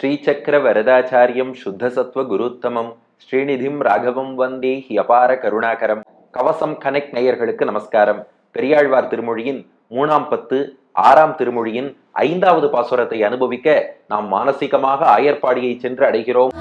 ஸ்ரீசக்கர வரதாச்சாரியம் சுத்தசத்வ குருத்தமம் ஸ்ரீநிதிம் ராகவம் வந்தே ஹியபார கருணாகரம். கவசம் கனெக்ட் நேயர்களுக்கு நமஸ்காரம். பெரியாழ்வார் திருமொழியின் 3ஆம் பத்து 6ஆம் திருமொழியின் 5வது பாசுரத்தை அனுபவிக்க நாம் மானசீகமாக ஆயர்பாடியை சென்று அடைகிறோம்.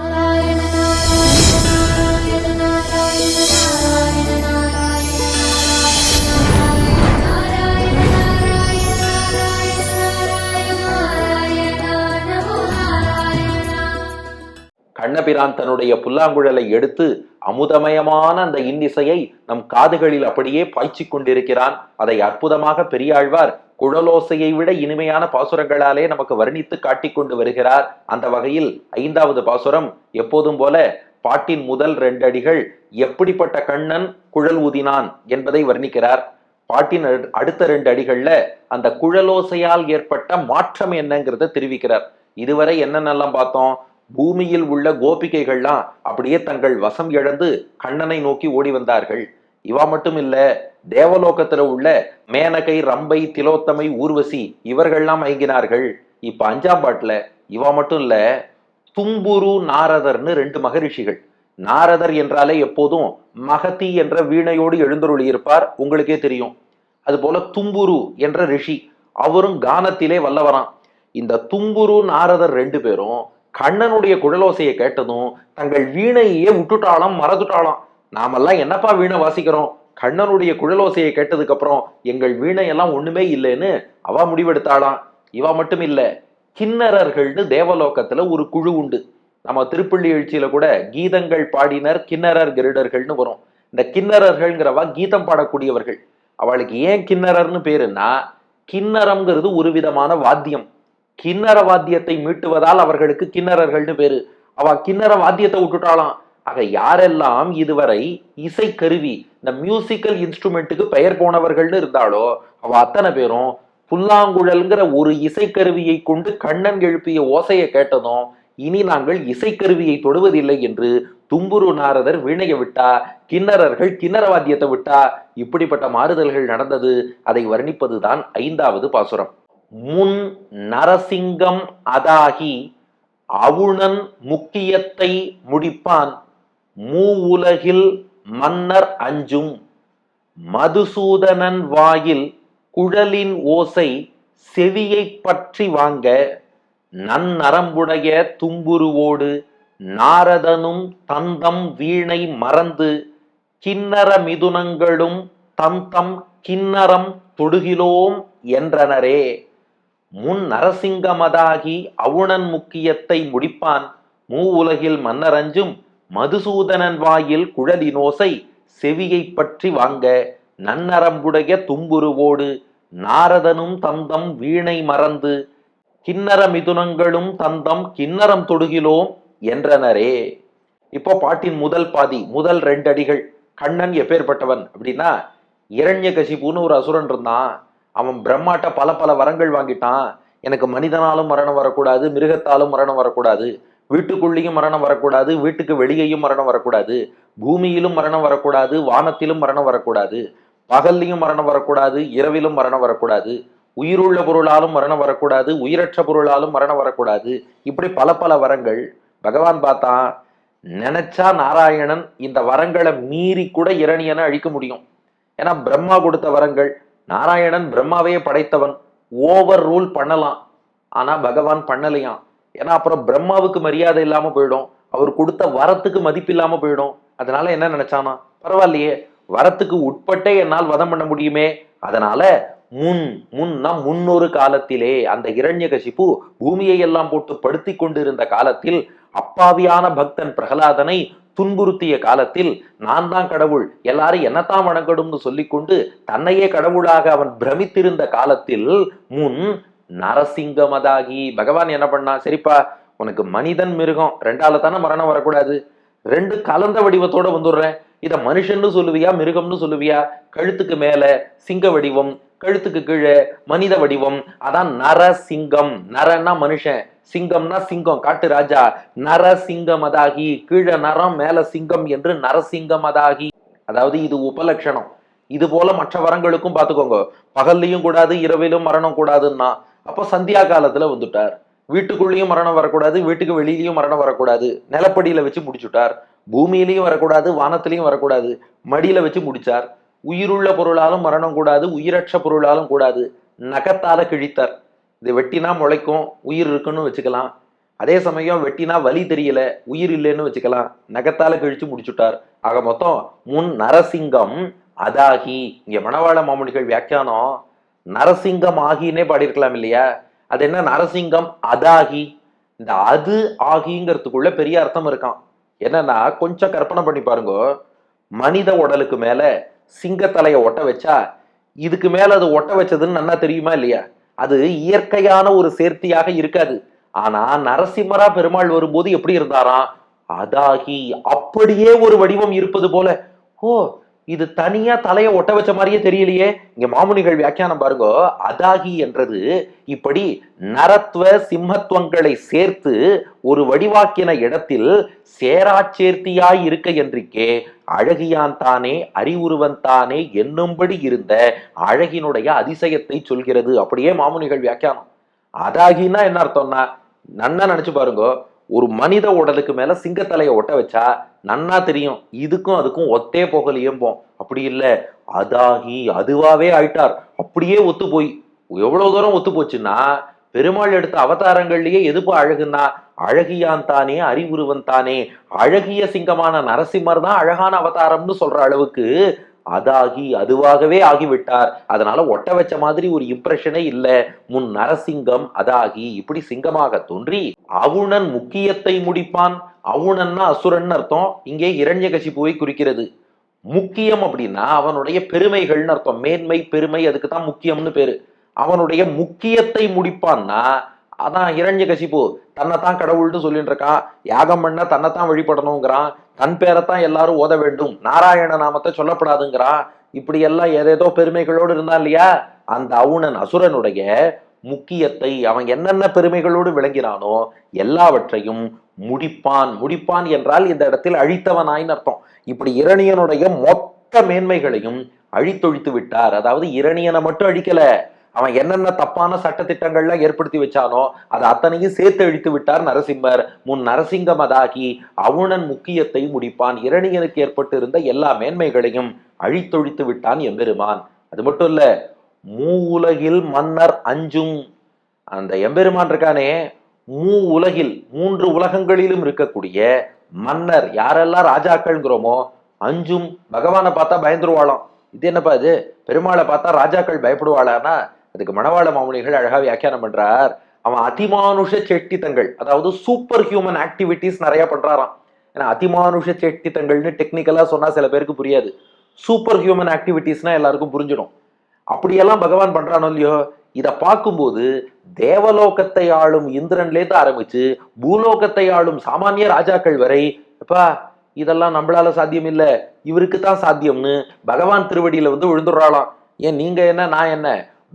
கண்ணபிரான் தன்னுடைய புல்லாங்குழலை எடுத்து அமுதமயமான அந்த இன்னிசையை நம் காதுகளில் அப்படியே பாய்ச்சி கொண்டிருக்கிறான். அதை அற்புதமாக பெரியாழ்வார் குழலோசையை விட இனிமையான பாசுரங்களாலே நமக்கு வர்ணித்து காட்டிக் கொண்டு வருகிறார். அந்த வகையில் 5வது பாசுரம் எப்போதும் போல பாட்டின் முதல் 2 அடிகள் எப்படிப்பட்ட கண்ணன் குழல் ஊதினான் என்பதை வர்ணிக்கிறார். பாட்டின் அடுத்த 2 அடிகள்ல அந்த குழலோசையால் ஏற்பட்ட மாற்றம் என்னங்கிறத தெரிவிக்கிறார். இதுவரை என்னென்னலாம் பார்த்தோம்? பூமியில் உள்ள கோபிகைகள்லாம் அப்படியே தங்கள் வசம் இழந்து கண்ணனை நோக்கி ஓடி வந்தார்கள். இவா மட்டும் இல்ல, தேவலோகத்துல உள்ள மேனகை, ரம்பை, திலோத்தமை, ஊர்வசி இவர்கள்லாம் மயங்கினார்கள். இப்ப 5ஆம் பாட்டுல இவா மட்டும் இல்ல, தும்புரு நாரதர்னு 2 மகரிஷிகள். நாரதர் என்றாலே எப்போதும் மகதி என்ற வீணையோடு எழுந்தருளி இருப்பார், உங்களுக்கே தெரியும். அது போல தும்புரு என்ற ரிஷி, அவரும் கானத்திலே வல்லவராம். இந்த தும்புரு நாரதர் 2 பேரும் கண்ணனுடைய குழலோசையை கேட்டதும் தங்கள் வீணையே விட்டுட்டாலாம், மறந்துட்டாலாம். நாமெல்லாம் என்னப்பா வீணை வாசிக்கிறோம், கண்ணனுடைய குழலோசையை கேட்டதுக்கு அப்புறம் எங்கள் வீணையெல்லாம் ஒண்ணுமே இல்லைன்னு அவ முடிவெடுத்தாளாம். இவ மட்டும் இல்ல, கிண்ணறர்கள்னு தேவலோகத்துல ஒரு குழு உண்டு. நம்ம திருப்பள்ளி எழுச்சியில கூட கீதங்கள் பாடினர் கிண்ணறர் கிருடர்கள்னு வரும். இந்த கிண்ணறர்கள்ங்கிறவா கீதம் பாடக்கூடியவர்கள். அவளுக்கு ஏன் கிண்ணறர்னு பேருன்னா, கிண்ணறம்ங்கிறது ஒரு விதமான வாத்தியம். கிண்ணற வாத்தியத்தை மீட்டுவதால் அவர்களுக்கு கிண்ணறர்கள்னு பேரு. அவ கிண்ணற வாத்தியத்தை விட்டுட்டாலாம். ஆக யாரெல்லாம் இதுவரை இசை கருவி, இந்த மியூசிக்கல் இன்ஸ்ட்ருமெண்ட்டுக்கு பெயர் போனவர்கள்னு இருந்தாலோ அவ அத்தனை பேரும் புல்லாங்குழல்ங்கிற ஒரு இசைக்கருவியை கொண்டு கண்ணன் எழுப்பிய ஓசையை கேட்டதும் இனி நாங்கள் இசைக்கருவியை தொடுவதில்லை என்று தும்புரு நாரதர் வீணையை விட்டா, கிண்ணறர்கள் கிண்ணற வாத்தியத்தை விட்டா. இப்படிப்பட்ட மாறுதல்கள் நடந்தது. அதை வர்ணிப்பதுதான் 5வது பாசுரம். முன் நரசிங்கம் அதாகி அவுணன் முக்கியத்தை முடிப்பான், மூவுலகில் மன்னர் அஞ்சும் மதுசூதனன் வாயில் குழலின் ஓசை செவியை பற்றி வாங்க, நன்னரம்புடைய தும்புருவோடு நாரதனும் தந்தம் வீணை மறந்து, கிண்ணற மிதுனங்களும் தந்தம் கிண்ணறம் தொடுகிலோம் என்றனரே. முன் நரசிங்கமதாகி அவுணன் முக்கியத்தை முடிப்பான், மூவுலகில் மன்னரஞ்சும் மதுசூதனன் வாயில் குழலினோசை செவியை பற்றி வாங்க, நன்னரம்புடைய தும்புருவோடு நாரதனும் தந்தம் வீணை மறந்து, கிண்ணற மிதுனங்களும் தந்தம் கிண்ணறம் தொடுகிலோம் என்றனரே. இப்போ பாட்டின் முதல் பாதி, முதல் 2 அடிகள். கண்ணன் எப்பேற்பட்டவன் அப்படின்னா, இரண்யகசிபுன்னு ஒரு அசுரன் இருந்தான். அவன் பிரம்மாட்ட பல பல வரங்கள் வாங்கிட்டான். எனக்கு மனிதனாலும் மரணம் வரக்கூடாது, மிருகத்தாலும் மரணம் வரக்கூடாது, வீட்டுக்குள்ளேயும் மரணம் வரக்கூடாது, வீட்டுக்கு வெளியேயும் மரணம் வரக்கூடாது, பூமியிலும் மரணம் வரக்கூடாது, வானத்திலும் மரணம் வரக்கூடாது, பகல்லையும் மரணம் வரக்கூடாது, இரவிலும் மரணம் வரக்கூடாது, உயிருள்ள பொருளாலும் மரணம் வரக்கூடாது, உயிரற்ற பொருளாலும் மரணம் வரக்கூடாது. இப்படி பல பல வரங்கள். பகவான் பார்த்தான், நினைச்சா நாராயணன் இந்த வரங்களை மீறி கூட இரணியனை அழிக்க முடியும். ஏன்னா பிரம்மா கொடுத்த வரங்கள். நாராயணன் பிரம்மாவையே படைத்தவன், ஓவர் ரூல் பண்ணலாம். ஆனா பகவான் பண்ணலையாம். ஏன்னா அப்புறம் பிரம்மாவுக்கு மரியாதை இல்லாம போயிடும், அவர் கொடுத்த வரத்துக்கு மதிப்பு இல்லாம போயிடும். அதனால என்ன நினைச்சானா, பரவாயில்லையே, வரத்துக்கு உட்பட்டே என்னால் வதம் பண்ண முடியுமே. அதனால முன்னா முன்னொரு காலத்திலே அந்த இரண்யகசிபு பூமியை எல்லாம் போட்டு படுத்தி கொண்டிருந்த காலத்தில், அப்பாவியான பக்தன் பிரகலாதனை துன்புறுத்திய காலத்தில், நான் தான் கடவுள், எல்லாரும் என்னத்தான் வணங்கணும்னு சொல்லிக்கொண்டு தன்னையே கடவுளாக அவன் பிரமித்திருந்த காலத்தில், முன் நரசிங்கமதாகி பகவான் என்ன பண்ணா, சரிப்பா உனக்கு மனிதன் மிருகம் 2ஆல தானே மரணம் வரக்கூடாது, 2 கலந்த வடிவத்தோட வந்துடுறேன். இத மனுஷன்னு சொல்லுவியா மிருகம்னு சொல்லுவியா? கழுத்துக்கு மேல சிங்க வடிவம், கழுத்துக்கு கீழே மனித வடிவம். அதான் நரசிங்கம். நரன்னா மனுஷன், சிங்கம்னா சிங்கம், காட்டு ராஜா. நரசிங்கமதாகி, கீழே நரம் மேல சிங்கம் என்று நரசிங்கமதாகி. அதாவது இது உபலட்சணம். இது போல மற்ற வரங்களுக்கும் பார்த்துக்கோங்க. பகல்லையும் கூடாது, இரவிலும் மரணம் கூடாதுன்னா, அப்போ சந்தியா காலத்துல வந்துட்டார். வீட்டுக்குள்ளேயும் மரணம் வரக்கூடாது, வீட்டுக்கு வெளியிலயும் மரணம் வரக்கூடாது, நிலப்படியில வச்சு முடிச்சுட்டார். பூமியிலையும் வரக்கூடாது, வானத்திலையும் வரக்கூடாது, மடியில வச்சு முடிச்சார். உயிருள்ள பொருளாலும் மரணம் கூடாது, உயிரற்ற பொருளாலும் கூடாது, நகத்தால கிழித்தார். இது வெட்டினா முளைக்கும், உயிர் இருக்குன்னு வச்சுக்கலாம். அதே சமயம் வெட்டினா வலி தெரியல, உயிர் இல்லைன்னு வச்சுக்கலாம், நகத்தால கிழிச்சு முடிச்சுட்டார். ஆக மொத்தம் முன் நரசிங்கம் அதாகி. இங்க மணவாள மாமுனிகள் வியாக்கியானம் நரசிங்கம் ஆகினே பாடியிருக்கலாம் இல்லையா? அது என்ன நரசிங்கம் அதாகி? இந்த அது ஆகிங்கிறதுக்குள்ள பெரிய அர்த்தம் இருக்கான். என்னன்னா கொஞ்சம் கற்பனை பண்ணி பாருங்க. மனித உடலுக்கு மேல சிங்கத்தலைய ஒட்ட வச்சா இதுக்கு மேல அது ஒட்ட வச்சதுன்னு நல்லா தெரியுமா இல்லையா? அது இயற்கையான ஒரு சேர்த்தியாக இருக்காது. ஆனா நரசிம்மரா பெருமாள் வரும்போது எப்படி இருந்தாராம்? அதாகி, அப்படியே ஒரு வடிவம் இருப்பது போல. ஓ, இது தனியா தலைய ஒட்ட வச்ச மாதிரியே தெரியலையே. இங்க மாமுனிகள் வியாக்கியானம் பாருங்க. அதாகி என்றது இப்படி நரத்வ சிம்மத்துவங்களை சேர்த்து ஒரு வடிவாக்கின இடத்தில் சேராச்சேர்த்தியாய் இருக்க என்றிக்கே அழகியான் தானே அறிவுருவன் தானே என்னும்படி இருந்த அழகினுடைய அதிசயத்தை சொல்கிறது. அப்படியே மாமுனிகள் வியாக்கியானம். அதாகின்னா என்ன அர்த்தம்னா, நன்னா நினைச்சு பாருங்க. ஒரு மனித உடலுக்கு மேல சிங்கத்தலையை ஒட்ட வச்சா நன்னா தெரியும் இதுக்கும் அதுக்கும் ஒத்தே போகலையேம்போம். அப்படி இல்ல, அதாகி அதுவாவே ஆயிட்டார். அப்படியே ஒத்து போய் எவ்வளவு தூரம் ஒத்து போச்சுன்னா, பெருமாள் எடுத்த அவதாரங்கள்லயே எதுப்போ அழகுன்னா அழகியான் தானே அறிவுருவன் தானே, அழகிய சிங்கமான நரசிம்மர் தான் அழகான அவதாரம்னு சொல்ற அளவுக்கு அதாகி அதுவாகவே ஆகிவிட்டார். அதனால ஒட்ட வச்ச மாதிரி ஒரு இம்ப்ரெஷனே இல்ல. முன் நரசிங்கம் அதாகி இப்படி சிங்கமாக தோன்றி அவுணன் முக்கியத்தை முடிப்பான். அவுணன்னா அசுரன் அர்த்தம். இங்கே இரண்யகசிபுவை குறிக்கிறது. முக்கியம் அப்படின்னா அவனுடைய பெருமைகள்னு அர்த்தம். மேன்மை பெருமை, அதுக்கு தான் முக்கியம்னு பேரு. அவனுடைய முக்கியத்தை முடிப்பான்னா அதான் இரண்யகசிபு தன்னைத்தான் கடவுள்னு சொல்லிட்டு இருக்கான். யாகம் பண்ண தன்னைத்தான் வழிபடணுங்கிறான். தன் பேரைத்தான் எல்லாரும் ஓத வேண்டும், நாராயண நாமத்தை சொல்லப்படாதுங்கிறான். இப்படி எல்லாம் ஏதேதோ பெருமைகளோடு இருந்தா இல்லையா? அந்த அவுணன் அசுரனுடைய முக்கியத்தை, அவன் என்னென்ன பெருமைகளோடு விளங்கினானோ எல்லாவற்றையும் முடிப்பான். முடிப்பான் என்றால் இந்த இடத்தில் அழித்தவனாயின்னு அர்த்தம். இப்படி இரணியனுடைய மொத்த மேன்மைகளையும் அழித்தொழித்து விட்டார். அதாவது இரணியனை மட்டும் அழிக்கல, அவன் என்னென்ன தப்பான சட்ட திட்டங்கள்லாம் ஏற்படுத்தி வச்சானோ அதை அத்தனையும் சேர்த்து அழித்து விட்டார் நரசிம்மர். முன் நரசிங்கம் அதாகி அவுணன் முக்கியத்தை முடிப்பான். இரணியனுக்கு ஏற்பட்டு இருந்த எல்லா மேன்மைகளையும் அழித்தொழித்து விட்டான் எம்பெருமான். அது மட்டும் இல்ல, மூவுலகில் மன்னர் அஞ்சும். அந்த எம்பெருமான் இருக்கானே, உலகில் மூன்று உலகங்களிலும் இருக்கக்கூடிய மன்னர், யாரெல்லாம் ராஜாக்கள்ங்கிறோமோ, அஞ்சும். பகவானை பார்த்தா பயந்துருவாளாம். இது என்னப்பா இது, பெருமாளை பார்த்தா ராஜாக்கள் பயப்படுவாளானா? அதுக்கு மணவாள மாமுனிகள் அழகா வியாக்கியானம் பண்றார். அவன் அதிமானுஷ செட்டித்தங்கள், அதாவது சூப்பர் ஹியூமன் ஆக்டிவிட்டிஸ் நிறைய பண்றாராம். ஏன்னா அதிமானுஷ செட்டித்தங்கள்னு டெக்னிக்கலா சொன்னா சில பேருக்கு புரியாது. சூப்பர் ஹியூமன் ஆக்டிவிட்டிஸ்னா எல்லாருக்கும் புரிஞ்சிடும். அப்படியெல்லாம் பகவான் பண்றானோ இல்லையோ, இதை பார்க்கும்போது தேவலோகத்தை ஆளும் இந்திரன்லேருந்து ஆரம்பிச்சு பூலோகத்தை ஆளும் சாமானிய ராஜாக்கள் வரை, எப்பா இதெல்லாம் நம்மளால சாத்தியம் இல்ல, இவருக்கு தான் சாத்தியம்னு பகவான் திருவடியில விழுந்துடுறாளாம். ஏன் நீங்க என்ன நான் என்ன,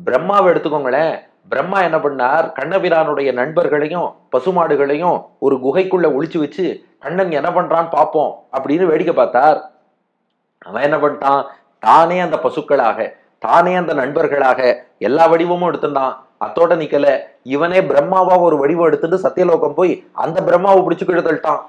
பிரம்மாவை எடுத்துக்கோங்களேன். பிரம்மா என்ன பண்ணார், கண்ணபிரானுடைய நண்பர்களையும் பசுமாடுகளையும் ஒரு குகைக்குள்ள ஒளிச்சு வச்சு கண்ணன் என்ன பண்றான்னு பார்ப்போம் அப்படின்னு வேடிக்கை பார்த்தார். அவன் என்ன பண்ணிட்டான், தானே அந்த பசுக்களாக, தானே அந்த நண்பர்களாக எல்லா வடிவமும் எடுத்துட்டான். அத்தோட நிக்கல, இவனே பிரம்மாவா ஒரு வடிவம் எடுத்துட்டு சத்தியலோகம் போய் அந்த பிரம்மாவை பிடிச்சு கிழத்தல்ட்டான்.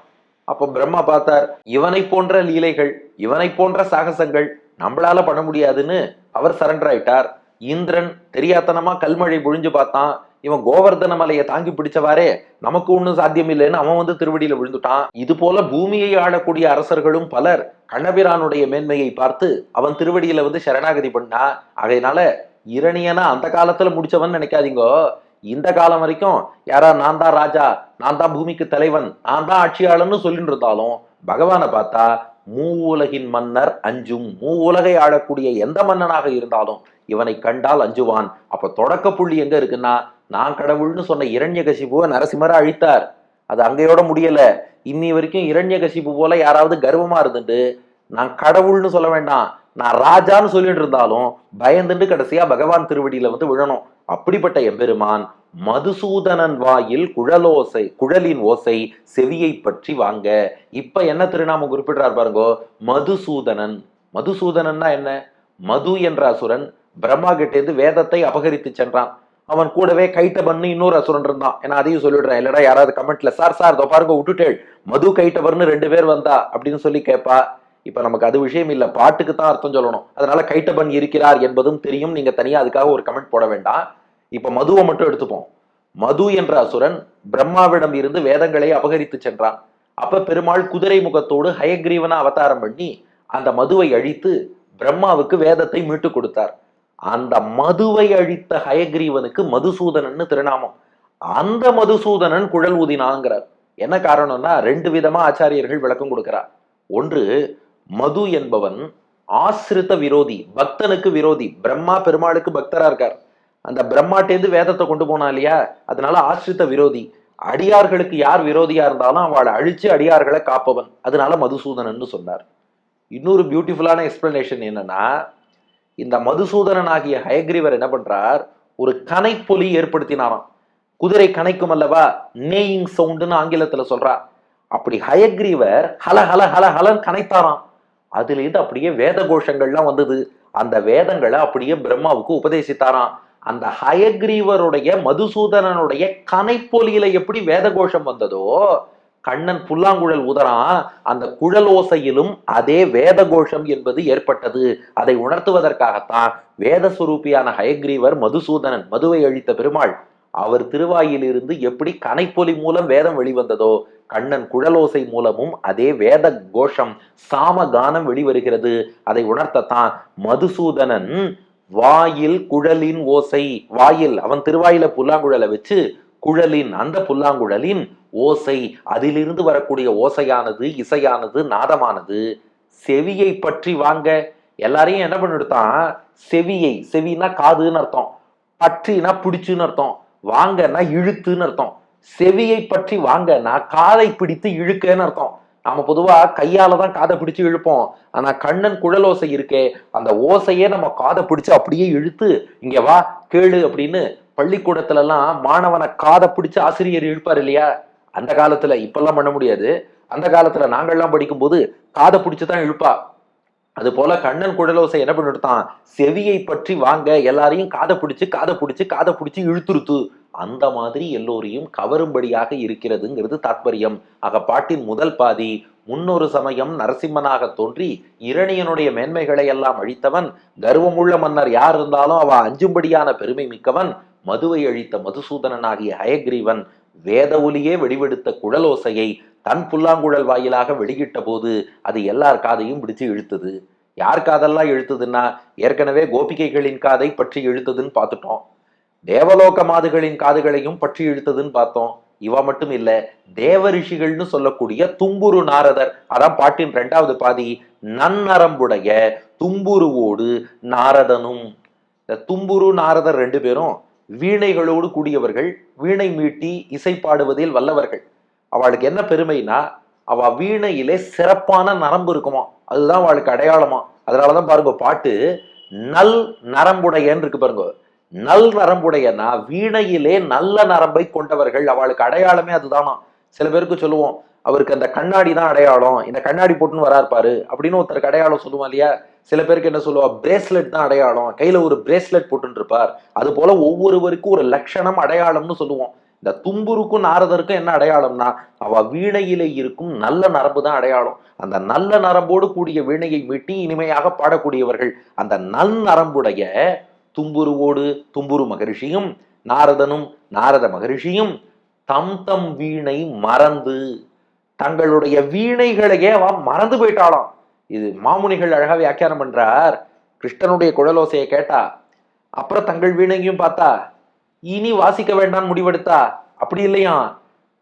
அப்ப பிரம்மா பார்த்தார், இவனை போன்ற லீலைகள், இவனை போன்ற சாகசங்கள் நம்மளால பண்ண முடியாதுன்னு அவர் சரண்டர் ஆயிட்டார். இந்திரன் தெரியாத்தனமா கல்மழை பொழிஞ்சு பார்த்தான். இவன் கோவர்தன மலையை தாங்கி பிடிச்சவாறே நமக்கு ஒண்ணும் சாத்தியம் இல்லைன்னு அவன் திருவடியில விழுந்துட்டான். இது போல பூமியை ஆளக்கூடிய அரசர்களும் பலர் கண்ணபிரானுடைய மேன்மையை பார்த்து அவன் திருவடியில சரணாகதி பண்ணா. அதனால இரணியனா அந்த காலத்துல முடிச்சவன் நினைக்காதீங்கோ. இந்த காலம் வரைக்கும் யாரா நான் தான் ராஜா, நான் தான் பூமிக்கு தலைவன், நான் தான் ஆட்சியாளன்னு சொல்லிட்டு இருந்தாலும் பகவானை பார்த்தா மூவுலகின் மன்னர் அஞ்சும். மூவுலகை ஆளக்கூடிய எந்த மன்னனாக இருந்தாலும் இவனை கண்டால் அஞ்சுவான். அப்ப தொடக்க புள்ளி எங்க இருக்குன்னா, நான் கடவுள்னு சொன்ன இரண்யகசிபுவை நரசிம்மரை அழித்தார். அது அங்கேயோட முடியல. இன்னி வரைக்கும் இரண்யகசிபு போல யாராவது கர்வமா இருந்துட்டு நான் கடவுள்னு சொல்ல வேண்டாம், நான் ராஜான்னு சொல்லிட்டு இருந்தாலும் பயந்துட்டு கடைசியா பகவான் திருவடியில விழணும். அப்படிப்பட்ட எம்பெருமான் மதுசூதனன் வாயில் குழலின் ஓசை செவியை பற்றி வாங்க. இப்ப என்ன திருநாமம் குறிப்பிடுறார் பாருங்கோ, மதுசூதனன். மதுசூதனன்னா என்ன? மது என்ற அசுரன் பிரம்மா கிட்டேந்து வேதத்தை அபகரித்து சென்றான். அவன் கூடவே கைட்டபர்னு இன்னொரு அசுரன் இருந்தான். ஏன்னா அதையும் சொல்லிடுறேன், இல்லடா யாராவது கமெண்ட்ல சார் இதோ பாருங்க விட்டுட்டேள், மது கைட்டபர்னு 2 பேர் வந்தா அப்படின்னு சொல்லி கேட்பா. இப்ப நமக்கு அது விஷயம் இல்ல, பாட்டுக்கு தான் அர்த்தம் சொல்லணும். அதனால கைட்டபன் இருக்கிறார் என்பதும் தெரியும், நீங்க தனியா அதுக்காக ஒரு கமெண்ட் போட வேண்டாம். இப்ப மதுவை மட்டும் எடுத்துப்போம். மது என்ற அசுரன் பிரம்மாவிடம் இருந்து வேதங்களை அபகரித்து சென்றான். அப்ப பெருமாள் குதிரை முகத்தோடு ஹயக்ரீவனா அவதாரம் பண்ணி அந்த மதுவை அழித்து பிரம்மாவுக்கு வேதத்தை மீட்டு கொடுத்தார். அந்த மதுவை அழித்த ஹயக்ரீவனுக்கு மதுசூதனன்னு திருநாமம். அந்த மதுசூதனன் குழல் ஊதினாங்கிறார். என்ன காரணம்னா 2 விதமா ஆச்சாரியர்கள் விளக்கம் கொடுக்கிறார். ஒன்று, மது என்பவன் ஆசிரித்த விரோதி, பக்தனுக்கு விரோதி. பிரம்மா பெருமாளுக்கு பக்தரா இருக்கார். அந்த பிரம்மாட்டேந்து வேதத்தை கொண்டு போனா இல்லையா, அதனால ஆசிரித்த விரோதி. அடியார்களுக்கு யார் விரோதியா இருந்தாலும் அவளை அழிச்சு அடியார்களை காப்பவன், அதனால மதுசூதனன்னு சொன்னார். இன்னொரு பியூட்டிஃபுல்லான எக்ஸ்பிளனேஷன் என்னன்னா, இந்த மதுசூதனன் ஆகிய ஹயக்ரீவர் என்ன பண்றார், ஒரு கனைப்பொலி ஏற்படுத்தினாராம். குதிரை கனைக்கும் அல்லவா, நேயிங் சவுண்டுன்னு ஆங்கிலத்துல சொல்றார். அப்படி ஹயக்ரீவர் ஹல ஹல ஹல ஹலன் கனைத்தாராம். அதுல இருந்து அப்படியே வேத கோஷங்கள்லாம் வந்தது. அந்த வேதங்களை அப்படியே பிரம்மாவுக்கு உபதேசித்தாராம். அந்த ஹயக்ரீவருடைய மதுசூதனனுடைய கனைப்பொலியில எப்படி வேத கோஷம் வந்ததோ, கண்ணன் புல்லாங்குழல் உதறான், அந்த குழல் ஓசையிலும் அதே வேத கோஷம் என்பது ஏற்பட்டது. அதை உணர்த்துவதற்காகத்தான் வேதஸ்வரூபியான ஹயக்ரீவர் மதுசூதனன், மதுவை அழித்த பெருமாள், அவர் திருவாயிலிருந்து எப்படி கனைப்பொலி மூலம் வேதம் வெளிவந்ததோ, கண்ணன் குழலோசை மூலமும் அதே வேத கோஷம் சாம கானம் வெளிவருகிறது. அதை உணர்த்தத்தான் மதுசூதனன் வாயில் குழலின் ஓசை, வாயில் அவன் திருவாயில புல்லாங்குழலை வச்சு குழலின் அந்த புல்லாங்குழலின் ஓசை, அதிலிருந்து வரக்கூடிய ஓசையானது, இசையானது, நாதமானது செவியை பற்றி வாங்க. எல்லாரையும் என்ன பண்ணிடுத்தான், செவியை, செவினா காதுன்னு அர்த்தம், பற்றினா பிடிச்சுன்னு அர்த்தம், வாங்கன்னா இழுத்துன்னு அர்த்தம். செவியை பற்றி வாங்கன்னா காதை பிடித்து இழுக்கன்னு அர்த்தம். நாம பொதுவா கையால தான் காதை பிடிச்சு இழுப்போம். ஆனா கண்ணன் குழல் ஓசை இருக்கே, அந்த ஓசையே நம்ம காதை பிடிச்சு அப்படியே இழுத்து இங்க வா கேளு அப்படின்னு பள்ளிக்கூடத்துல எல்லாம் மாணவனை காதை பிடிச்சு ஆசிரியர் இழுப்பார் இல்லையா. அந்த காலத்துல, இப்பெல்லாம் பண்ண முடியாது, அந்த காலத்துல நாங்கள்லாம் படிக்கும் போது காதை பிடிச்சுதான் இழுப்பா. அது போல கண்ணன் குழலோசை என்ன பண்ணிட்டான், செவியை பற்றி வாங்க, எல்லாரையும் காதை பிடிச்சு இழுத்துருத்து. அந்த மாதிரி எல்லோரையும் கவரும்படியாக இருக்கிறதுங்கிறது தாத்பரியம். ஆக பாட்டின் முதல் பாதி, முன்னொரு சமயம் நரசிம்மனாக தோன்றி இரணியனுடைய மேன்மைகளை எல்லாம் அழித்தவன், கர்வமுள்ள மன்னர் யார் இருந்தாலும் அவ அஞ்சும்படியான பெருமை மிக்கவன், மதுவை அழித்த மதுசூதனனாகிய ஹயக்ரீவன் வேத ஒலியே வெளிவெடுத்த குழலோசையை தன் புல்லாங்குழல் வாயிலாக வெளியிட்ட போது அது எல்லார் காதையும் பிடிச்சு இழுத்தது. யார் காதெல்லாம் இழுத்ததுன்னா, ஏற்கனவே கோபிகைகளின் காதை பற்றி இழுத்ததுன்னு பார்த்துட்டோம், தேவலோக மாதுகளின் காதுகளையும் பற்றி இழுத்ததுன்னு பார்த்தோம். இவ மட்டும் இல்ல, தேவ ரிஷிகள்னு சொல்லக்கூடிய தும்புரு நாரதர், அதான் பாட்டின் 2வது பாதி, நன்னரம்புடைய தும்புருவோடு நாரதனும். இந்த தும்புரு நாரதர் 2 பேரும் வீணைகளோடு கூடியவர்கள், வீணை மீட்டி இசை பாடுவதில் வல்லவர்கள். அவளுக்கு என்ன பெருமைனா, அவ வீணையிலே சிறப்பான நரம்பு இருக்குமா, அதுதான் அவளுக்கு அடையாளமா. அதனாலதான் பாருங்க பாட்டு நல் நரம்புடையன்னு இருக்கு பாருங்க. நல் நரம்புடையனா வீணையிலே நல்ல நரம்பை கொண்டவர்கள், அவளுக்கு அடையாளமே அதுதானா. சில பேருக்கு சொல்லுவோம், அவருக்கு அந்த கண்ணாடி தான் அடையாளம், இந்த கண்ணாடி போட்டுன்னு வராருப்பாரு அப்படின்னு ஒருத்தருக்கு அடையாளம் சொல்லுவோம் இல்லையா. சில பேருக்கு என்ன சொல்லுவா, பிரேஸ்லெட் தான் அடையாளம், கையில ஒரு பிரேஸ்லெட் போட்டு இருப்பார். அது போல ஒவ்வொருவருக்கும் ஒரு லட்சணம் அடையாளம்னு சொல்லுவோம். இந்த தும்புருக்கும் நாரதருக்கும் என்ன அடையாளம்னா, அவ வீணையிலே இருக்கும் நல்ல நரம்பு தான் அடையாளம். அந்த நல்ல நரம்போடு கூடிய வீணையை மீட்டி இனிமையாக பாடக்கூடியவர்கள். அந்த நல் நரம்புடைய தும்புருவோடு தும்புரு மகரிஷியும் நாரதனும் நாரத மகரிஷியும் தம் தம் வீணை மறந்து, தங்களுடைய வீணைகளையே அவ மறந்து போயிட்டாளாம். இது மாமுனிகள் அழகா வியாக்கியானம் பண்றார். கிருஷ்ணனுடைய குழலோசையை கேட்டா, அப்புறம் தங்கள் வீணையும் பார்த்தா, இனி வாசிக்க வேண்டாம் முடிவெடுத்தா. அப்படி இல்லையா,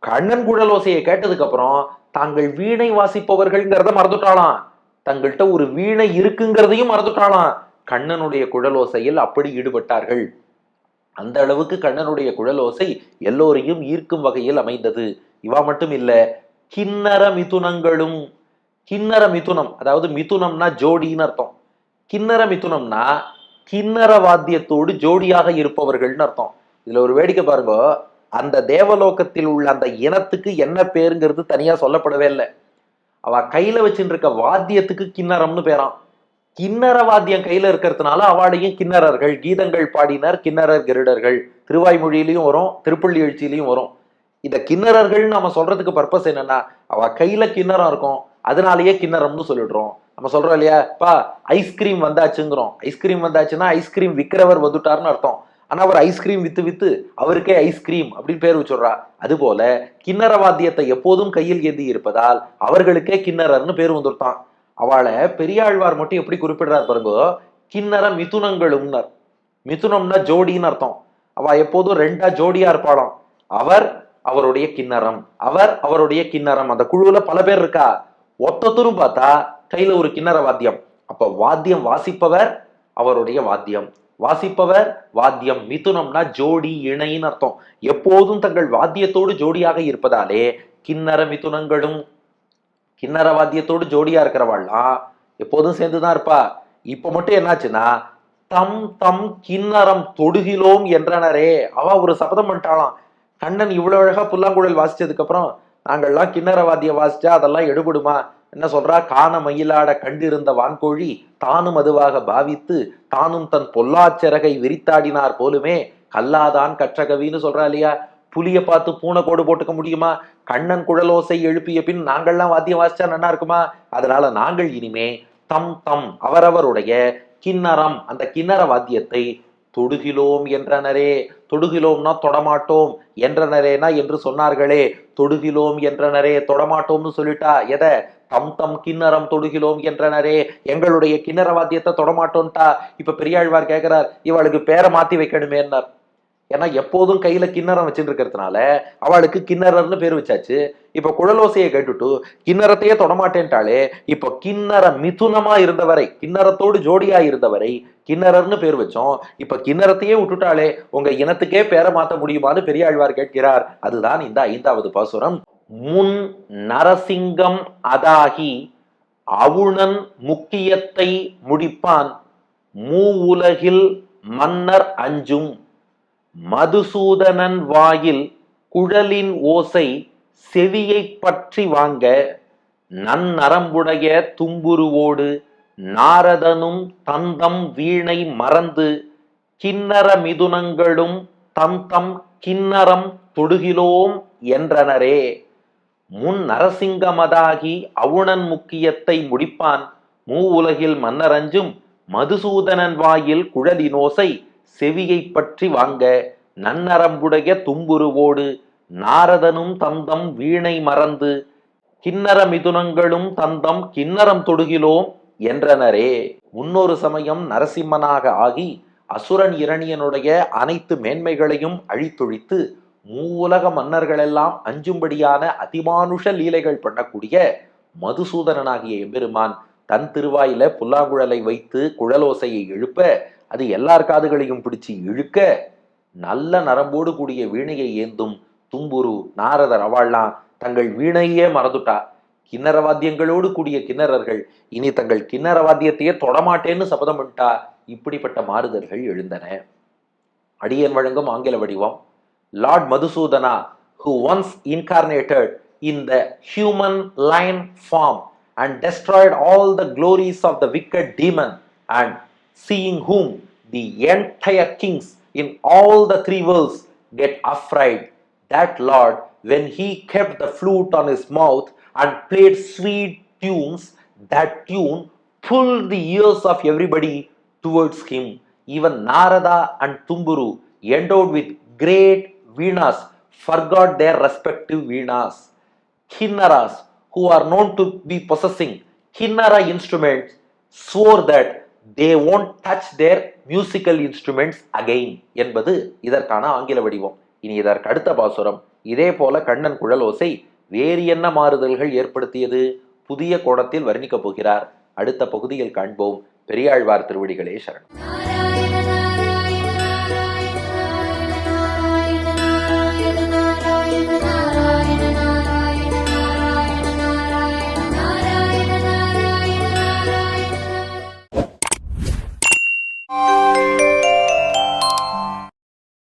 கண்ணன் குழலோசையை கேட்டதுக்கு அப்புறம் தாங்கள் வீணை வாசிப்பவர்கள்ங்கிறத மறந்துட்டாளாம், தங்கள்கிட்ட ஒரு வீணை இருக்குங்கிறதையும் மறந்துட்டாளாம். கண்ணனுடைய குழலோசையில் அப்படி ஈடுபட்டார்கள். அந்த அளவுக்கு கண்ணனுடைய குழலோசை எல்லோரையும் ஈர்க்கும் வகையில் அமைந்தது. இவா மட்டும் இல்ல, கிண்ணற மிதுனங்களும். கிண்ணற மிதுனம், அதாவது மிதுனம்னா ஜோடின்னு அர்த்தம். கிண்ணற மிதுனம்னா கிண்ணற வாத்தியத்தோடு ஜோடியாக இருப்பவர்கள்னு அர்த்தம். இதுல ஒரு வேடிக்கை பாருங்க, அந்த தேவலோகத்தில் உள்ள அந்த இனத்துக்கு என்ன பேருங்கிறது தனியா சொல்லப்படவே இல்லை. அவ கையில வச்சுட்டு இருக்க வாத்தியத்துக்கு கிண்ணறம்னு பேராம். கிண்ணற வாத்தியம் கையில இருக்கிறதுனால அவளையும் கிண்ணறர்கள், கீதங்கள் பாடினர் கிண்ணறர் கருடர்கள். திருவாய்மொழியிலையும் வரும், திருப்பள்ளி எழுச்சியிலையும் வரும். இந்த கிண்ணறர்கள் நம்ம சொல்றதுக்கு பர்பஸ் என்னன்னா, அவ கையில கிண்ணறம் இருக்கும், அதனாலயே கிண்ணறம்னு சொல்லிடுறோம். நம்ம சொல்றோம் இல்லையா, பா ஐஸ்கிரீம் வந்தாச்சுங்கிறோம். ஐஸ்கிரீம் வந்தாச்சுன்னா ஐஸ்கிரீம் விற்கிறவர் வந்துட்டாருன்னு அர்த்தம். ஆனா அவர் ஐஸ்கிரீம் வித்து வித்து அவருக்கே ஐஸ்கிரீம் அப்படின்னு பேர் வச்சுடுறா. அது போல கிண்ணற வாத்தியத்தை எப்போதும் கையில் ஏந்தி இருப்பதால் அவர்களுக்கே கிண்ணறர்னு பேர் வந்துருத்தான். அவளை பெரியாழ்வார் மட்டும் எப்படி குறிப்பிடுறார் பாருங்க, கிண்ணற மிதுனங்களும்னர். மிதுனம்னா ஜோடின்னு அர்த்தம். அவ எப்போதும் ரெண்டா ஜோடியா இருப்பாளாம். அவர் அவருடைய கிண்ணறம், அவர் அவருடைய கிண்ணறம். அந்த குழுவுல பல பேர் இருக்கா, ஒத்தத்தரும் பார்த்தா கையில ஒரு கிண்ணற வாத்தியம். அப்ப வாத்தியம் வாசிப்பவர் அவருடைய வாத்தியம், வாசிப்பவர் வாத்தியம். மிதுனம்னா ஜோடி, இணைன்னு அர்த்தம். எப்போதும் தங்கள் வாத்தியத்தோடு ஜோடியாக இருப்பதாலே கிண்ணற மிதுனங்களும். கிண்ணற வாத்தியத்தோடு ஜோடியா இருக்கிறவாள்லாம் எப்போதும் சேர்ந்துதான் இருப்பா. இப்ப மட்டும் என்னாச்சுன்னா, தம் தம் கிண்ணறம் தொடுகிலோம் என்றனரே. அவ ஒரு சபதம் பண்ணிட்டாளாம். கண்ணன் இவ்வளவு அழகா புல்லாங்குழல் வாசிச்சதுக்கு அப்புறம் நாங்கள்லாம் கிண்ணற வாத்தியம் வாசிச்சா அதெல்லாம் எடுபடுமா? என்ன சொல்றா, காண மயிலாட கண்டிருந்த வான்கோழி தானும் அதுவாக பாவித்து தானும் தன் பொல்லாச்சிறகை விரித்தாடினார் போலுமே கல்லாதான் கற்றகவின்னு சொல்றா இல்லையா. புலிய பார்த்து பூனை கோடு போட்டுக்க முடியுமா? கண்ணன் குழலோசை எழுப்பிய பின் நாங்கள்லாம் வாத்தியம் வாசிச்சா நல்லா இருக்குமா? அதனால நாங்கள் இனிமே தம் தம் அவரவருடைய கிண்ணறம், அந்த கிண்ணற வாத்தியத்தை தொடுகிலோம் என்றனரே. தொடுகிலோம்னா தொடமாட்டோம், என்றனரேனா என்று சொன்னார்களே, தொடுகிலோம் என்றனரே. தொடமாட்டோம்னு சொல்லிட்டா எதை? தம் தம் கிண்ணறம் தொடுகிலோம் என்றனரே, எங்களுடைய கிண்ணற வாத்தியத்தை தொடமாட்டோன்ட்டா. இப்ப பெரியாழ்வார் கேட்கிறார், இவளுக்கு பேரை மாத்தி வைக்கணுமேன்னார். ஏன்னா எப்போதும் கையில கிண்ணறம் வச்சுட்டு இருக்கிறதுனால அவளுக்கு கிண்ணறர்னு பேர் வச்சாச்சு. இப்ப குழலோசையை கேட்டுட்டு கிண்ணறத்தையே தொடமாட்டேன்ட்டாலே, இப்ப கிண்ணற மிதுனமா இருந்தவரை, கிண்ணறத்தோடு ஜோடியா இருந்தவரை கிண்ணறர்னு பேர் வச்சோம். இப்ப கிண்ணறத்தையே விட்டுட்டாலே உங்க இனத்துக்கே பேரை மாத்த முடியுமான்னு பெரியாழ்வார் கேட்கிறார். அதுதான் இந்த 5வது பாசுரம். முன் நரசிங்கம் அதாகி அவுணன் முக்கியத்தை முடிப்பான் மூவுலகில் மன்னர் அஞ்சும் மதுசூதனன் வாயில் குழலின் ஓசை செவியை பற்றி வாங்க நன்னரம்புடைய தும்புருவோடு நாரதனும் தந்தம் வீணை மறந்து கிண்ணற மிதுனங்களும் தந்தம் கிண்ணறம் தொடுகிலோம் என்றனரே. முன் நரசிங்கமதாகி அவுணன் முக்கியத்தை முடிப்பான் மூவுலகில் மன்னரஞ்சும் மதுசூதனன் வாயில் குழலினோசை செவியை பற்றி வாங்க நன்னரம்புடைய தும்புருவோடு நாரதனும் தந்தம் வீணை மறந்து கிண்ணற மிதுனங்களும் தந்தம் கிண்ணறம் தொடுகிலோம் என்றனரே. முன்னொரு சமயம் நரசிம்மனாக ஆகி அசுரன் இரணியனுடைய அனைத்து மேன்மைகளையும் அழித்தொழித்து மூவுலக மன்னர்களெல்லாம் அஞ்சும்படியான அதிமானுஷ லீலைகள் பண்ணக்கூடிய மதுசூதனனாகிய எம்பெருமான் தன் திருவாயில புல்லாங்குழலை வைத்து குழலோசையை எழுப்ப அது எல்லார் காதுகளையும் பிடிச்சு இழுக்க நல்ல நரம்போடு கூடிய வீணையை ஏந்தும் தும்புரு நாரதர் அவள்லாம் தங்கள் வீணையே மறந்துட்டா. கிண்ணற வாத்தியங்களோடு கூடிய கிண்ணறர்கள் இனி தங்கள் கிண்ணற வாத்தியத்தையே தொடமாட்டேன்னு சபதம் பண்ணிட்டா. இப்படிப்பட்ட மாறுதல்கள் எழுந்தன. அடியன் வழங்கும் ஆங்கில வடிவம். Lord Madhusudana, who once incarnated in the human lion form and destroyed all the glories of the wicked demon, and seeing whom the entire kings in all the 3 worlds get afraid, that Lord, when he kept the flute on his mouth and played sweet tunes, that tune pulled the ears of everybody towards him. Even Narada and Tumburu, endowed with great Veenas, forgot their respective Veenas. Kinnaras, who are known to be possessing Kinnara instruments, swore that they won't touch their musical instruments again என்பது இதற்கான ஆங்கில வடிவம். இனி இதற்கு அடுத்த பாசுரம். இதே போல கண்ணன் குழலோசை வேறு என்ன மாறுதல்கள் ஏற்படுத்தியது புதிய கோணத்தில் வர்ணிக்கப் போகிறார். அடுத்த பகுதியில் காண்போம். பெரியாழ்வார் திருவடிகளே சரணம்.